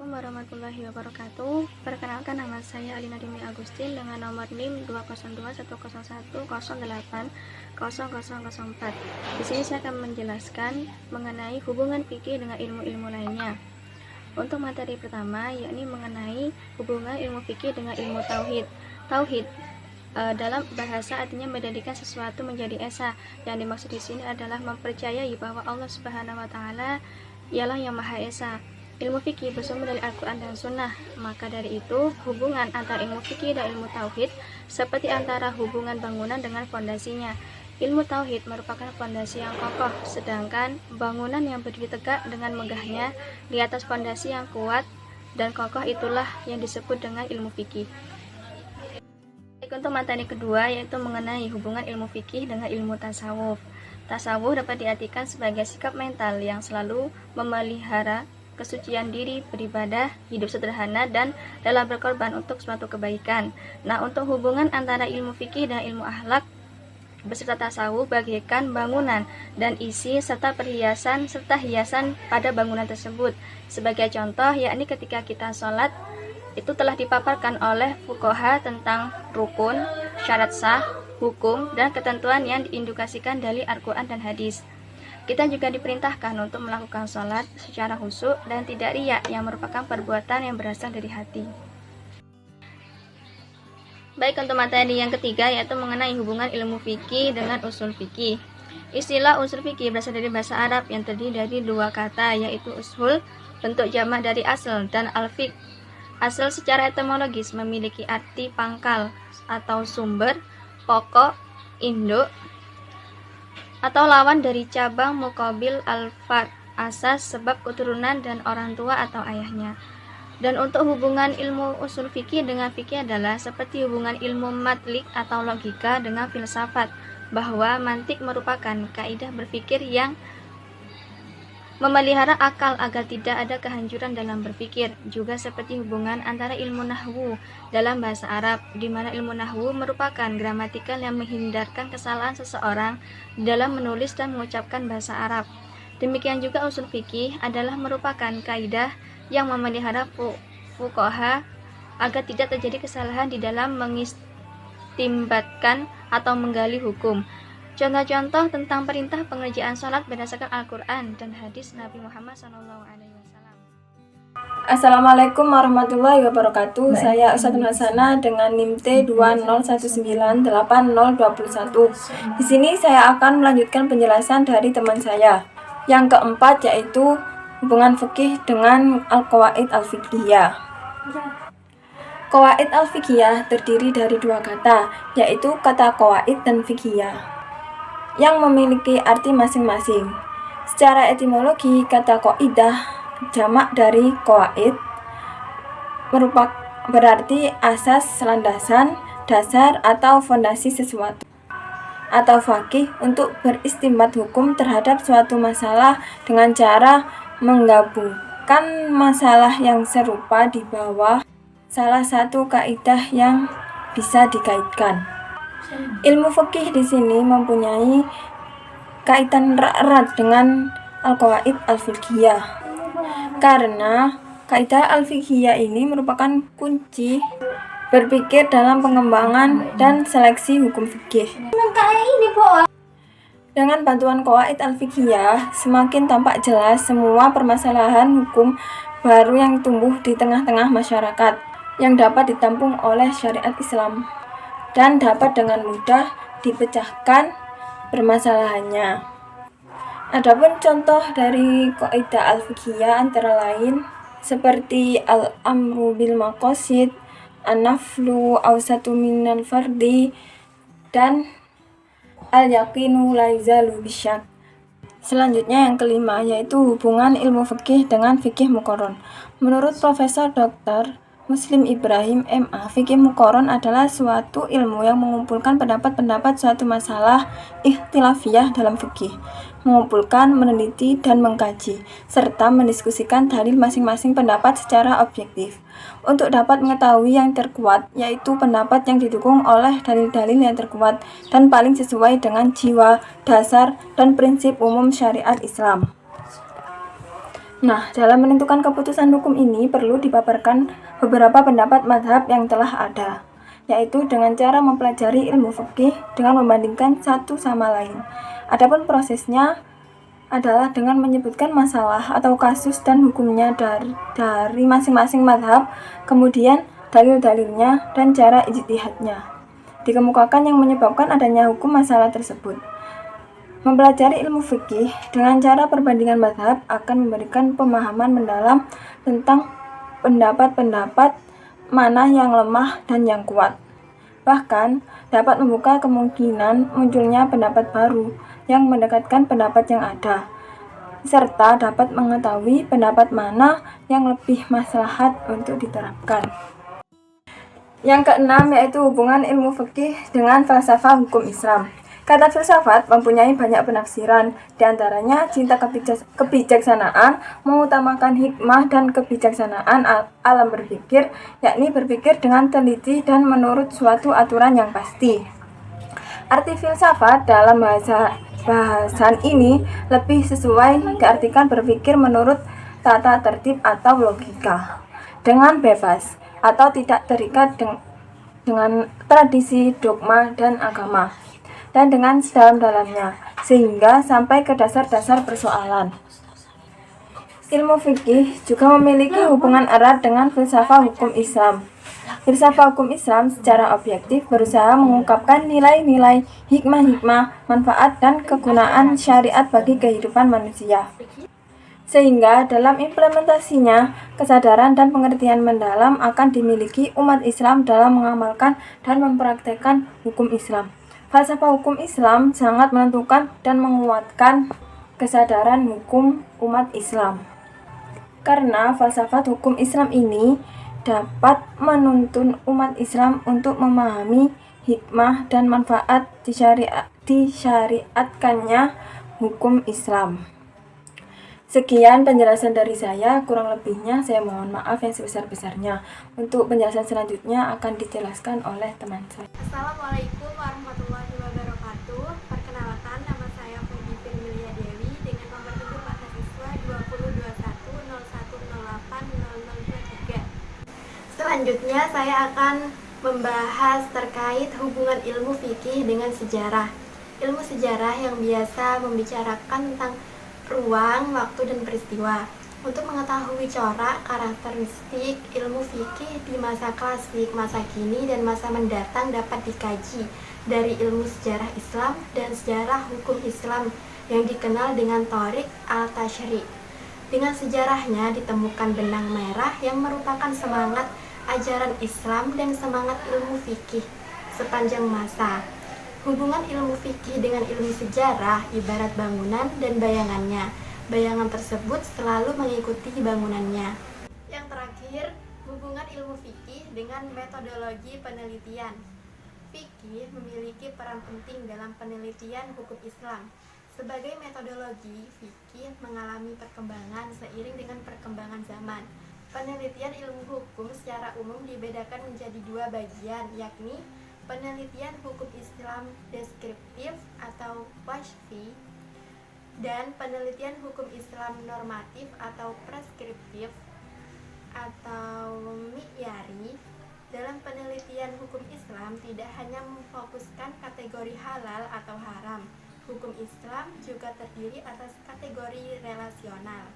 Assalamualaikum warahmatullahi wabarakatuh. Perkenalkan, nama saya Alina Dini Agustin dengan nomor NIM 2021001080004. Di sini saya akan menjelaskan mengenai hubungan fikih dengan ilmu-ilmu lainnya. Untuk materi pertama yakni mengenai hubungan ilmu fikih dengan ilmu tauhid. Tauhid dalam bahasa artinya menjadikan sesuatu menjadi esa. Yang dimaksud di sini adalah mempercayai bahwa Allah Subhanahu wa taala ialah yang Maha Esa. Ilmu fikih bersumber dari Al-Quran dan Sunnah. Maka dari itu, hubungan antara ilmu fikih dan ilmu tauhid seperti antara hubungan bangunan dengan fondasinya. Ilmu tauhid merupakan fondasi yang kokoh, sedangkan bangunan yang berdiri tegak dengan megahnya di atas fondasi yang kuat dan kokoh itulah yang disebut dengan ilmu fikih. Untuk materi kedua yaitu mengenai hubungan ilmu fikih dengan ilmu tasawuf. Tasawuf dapat diartikan sebagai sikap mental yang selalu memelihara kesucian diri, beribadah, hidup sederhana, dan rela berkorban untuk suatu kebaikan. Nah, untuk hubungan antara ilmu fikih dan ilmu akhlak beserta tasawuf bagaikan bangunan dan isi serta perhiasan serta hiasan pada bangunan tersebut. Sebagai contoh, yakni ketika kita sholat, itu telah dipaparkan oleh fuqaha tentang rukun, syarat sah, hukum, dan ketentuan yang diindikasikan dari Al-Quran dan hadis. Kita juga diperintahkan untuk melakukan sholat secara khusyuk dan tidak riya yang merupakan perbuatan yang berasal dari hati. Baik, untuk materi yang ketiga yaitu mengenai hubungan ilmu fikih dengan usul fikih. Istilah usul fikih berasal dari bahasa Arab yang terdiri dari dua kata yaitu usul, bentuk jamak dari asal, dan al-fiqh. Asal secara etimologis memiliki arti pangkal atau sumber, pokok, induk, atau lawan dari cabang muqabil al-far, asas, sebab keturunan, dan orang tua atau ayahnya. Dan untuk hubungan ilmu usul fikih dengan fikih adalah seperti hubungan ilmu matlik atau logika dengan filsafat, bahwa mantik merupakan kaidah berpikir yang memelihara akal agar tidak ada kehancuran dalam berpikir. Juga seperti hubungan antara ilmu nahwu dalam bahasa Arab, di mana ilmu nahwu merupakan gramatikal yang menghindarkan kesalahan seseorang dalam menulis dan mengucapkan bahasa Arab. Demikian juga usul fikih adalah merupakan kaidah yang memelihara fuqaha agar tidak terjadi kesalahan di dalam mengistimbatkan atau menggali hukum. Contoh-contoh tentang perintah pengerjaan sholat berdasarkan Al-Quran dan hadis Nabi Muhammad SAW. Assalamualaikum warahmatullahi wabarakatuh. Saya Ustadzah Hasana dengan NIM T201980021. Di sini saya akan melanjutkan penjelasan dari teman saya. Yang keempat yaitu hubungan fikih dengan al-qawaid al-fiqhiyah. Qawaid al-fiqhiyah terdiri dari dua kata, yaitu kata qawaid dan fiqhiyah, yang memiliki arti masing-masing. Secara etimologi, kata qaidah jamak dari qawaid berarti asas, landasan, dasar, atau fondasi sesuatu. Atau faqih untuk beristimbat hukum terhadap suatu masalah dengan cara menggabungkan masalah yang serupa di bawah salah satu kaidah yang bisa dikaitkan. Ilmu fikih di sini mempunyai kaitan erat dengan al-qawaid al-fiqhiyah, karena kaidah al-fiqhiyah ini merupakan kunci berpikir dalam pengembangan dan seleksi hukum fikih. Dengan bantuan qawaid al-fiqhiyah, semakin tampak jelas semua permasalahan hukum baru yang tumbuh di tengah-tengah masyarakat yang dapat ditampung oleh syariat Islam dan dapat dengan mudah dipecahkan permasalahannya. Adapun contoh dari kaidah al-fiqhiyah antara lain seperti al-amru bil maqasid, an-naflu awsatu minal fardi, dan al-yaqinu la yazalu bisyak. Selanjutnya yang kelima yaitu hubungan ilmu fikih dengan fikih muqarron. Menurut Profesor Dr. Muslim Ibrahim MA, fikih muqarron adalah suatu ilmu yang mengumpulkan pendapat-pendapat suatu masalah ikhtilafiyah dalam fikih, mengumpulkan, meneliti, dan mengkaji, serta mendiskusikan dalil masing-masing pendapat secara objektif, untuk dapat mengetahui yang terkuat, yaitu pendapat yang didukung oleh dalil-dalil yang terkuat dan paling sesuai dengan jiwa, dasar, dan prinsip umum syariat Islam. Nah, dalam menentukan keputusan hukum ini perlu dipaparkan beberapa pendapat mazhab yang telah ada, yaitu dengan cara mempelajari ilmu fikih dengan membandingkan satu sama lain. Adapun prosesnya adalah dengan menyebutkan masalah atau kasus dan hukumnya dari masing-masing mazhab, kemudian dalil-dalilnya dan cara ijtihadnya dikemukakan yang menyebabkan adanya hukum masalah tersebut. Mempelajari ilmu fikih dengan cara perbandingan mazhab akan memberikan pemahaman mendalam tentang pendapat-pendapat mana yang lemah dan yang kuat. Bahkan dapat membuka kemungkinan munculnya pendapat baru yang mendekatkan pendapat yang ada, serta dapat mengetahui pendapat mana yang lebih maslahat untuk diterapkan. Yang keenam yaitu hubungan ilmu fikih dengan falsafah hukum Islam. Kata filsafat mempunyai banyak penafsiran, diantaranya cinta kebijaksanaan, mengutamakan hikmah dan kebijaksanaan alam berpikir, yakni berpikir dengan teliti dan menurut suatu aturan yang pasti. Arti filsafat dalam bahasan ini lebih sesuai diartikan berpikir menurut tata tertib atau logika, dengan bebas atau tidak terikat dengan tradisi, dogma, dan agama, dan dengan sedalam-dalamnya, sehingga sampai ke dasar-dasar persoalan. Ilmu fikih juga memiliki hubungan erat dengan filsafat hukum Islam. Filsafat hukum Islam secara objektif berusaha mengungkapkan nilai-nilai, hikmah-hikmah, manfaat, dan kegunaan syariat bagi kehidupan manusia. Sehingga dalam implementasinya, kesadaran dan pengertian mendalam akan dimiliki umat Islam dalam mengamalkan dan mempraktekkan hukum Islam. Falsafah hukum Islam sangat menentukan dan menguatkan kesadaran hukum umat Islam. Karena falsafat hukum Islam ini dapat menuntun umat Islam untuk memahami hikmah dan manfaat disyariatkannya hukum Islam. Sekian penjelasan dari saya, kurang lebihnya saya mohon maaf yang sebesar-besarnya. Untuk penjelasan selanjutnya akan dijelaskan oleh teman saya. Assalamualaikum warahmatullahi wabarakatuh. Perkenalkan, nama saya Feby Firmilia Dewi dengan nomor induk mahasiswa 202101080023. Selanjutnya saya akan membahas terkait hubungan ilmu fikih dengan sejarah. Ilmu sejarah yang biasa membicarakan tentang ruang, waktu, dan peristiwa. Untuk mengetahui corak karakteristik ilmu fikih di masa klasik, masa kini, dan masa mendatang dapat dikaji dari ilmu sejarah Islam dan sejarah hukum Islam yang dikenal dengan Thoriq al-Tashri'. Dengan sejarahnya ditemukan benang merah yang merupakan semangat ajaran Islam dan semangat ilmu fikih sepanjang masa. Hubungan ilmu fikih dengan ilmu sejarah ibarat bangunan dan bayangannya. Bayangan tersebut selalu mengikuti bangunannya. Yang terakhir, hubungan ilmu fikih dengan metodologi penelitian. Fikih memiliki peran penting dalam penelitian hukum Islam. Sebagai metodologi, fikih mengalami perkembangan seiring dengan perkembangan zaman. Penelitian ilmu hukum secara umum dibedakan menjadi dua bagian, yakni penelitian hukum Islam deskriptif atau washfi dan penelitian hukum Islam normatif atau preskriptif atau mi'yari. Dalam penelitian hukum Islam tidak hanya memfokuskan kategori halal atau haram. Hukum Islam juga terdiri atas kategori relasional.